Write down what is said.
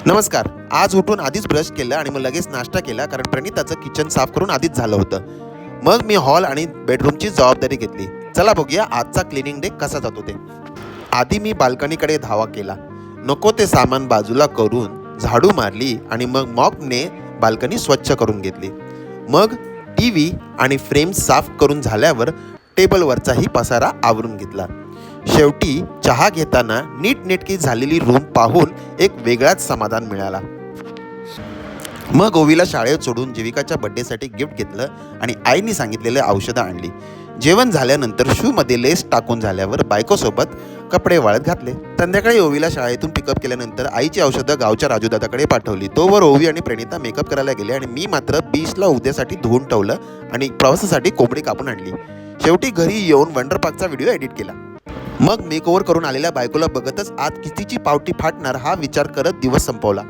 नमस्कार. आज उठून आधीच ब्रश केलं आणि मग लगेच नाश्ता केला, कारण प्रणिताचं किचन साफ करून आधीच झालं होतं. मग मी हॉल आणि बेडरूमची जबाबदारी घेतली. चला बघूया आजचा क्लिनिंग डे कसा जातो ते. आधी मी बाल्कनीकडे धावा केला. नको ते सामान बाजूला करून झाडू मारली आणि मग मॉपने बाल्कनी स्वच्छ करून घेतली. मग टीव्ही आणि फ्रेम्स साफ करून झाल्यावर टेबलवरचाही पसारा आवरून घेतला. शेवटी चहा घेताना नीटनेटकी झालेली रूम पाहून एक वेगळाच समाधान मिळाला. मग ओवीला शाळेत सोडून जीविकाच्या बड्डेसाठी गिफ्ट घेतलं आणि आईने सांगितलेले औषधं आणली. जेवण झाल्यानंतर शूमध्ये लेस टाकून झाल्यावर बायकोसोबत कपडे वाळत घातले. संध्याकाळी ओवीला शाळेतून पिकअप केल्यानंतर आईची औषधं गावच्या राजूदादाकडे पाठवली. तोवर ओवी आणि प्रणिता मेकअप करायला गेले आणि मी मात्र बीचला उद्यासाठी धुवून ठेवलं आणि प्रवासासाठी कोंबडी कापून आणली. शेवटी घरी येऊन वंडर पार्कचा व्हिडिओ एडिट केला. मग मेकओव्हर करून आलेल्या बायकोला बघतच आत कितीची पावटी फाटणार हा विचार करत दिवस संपवला.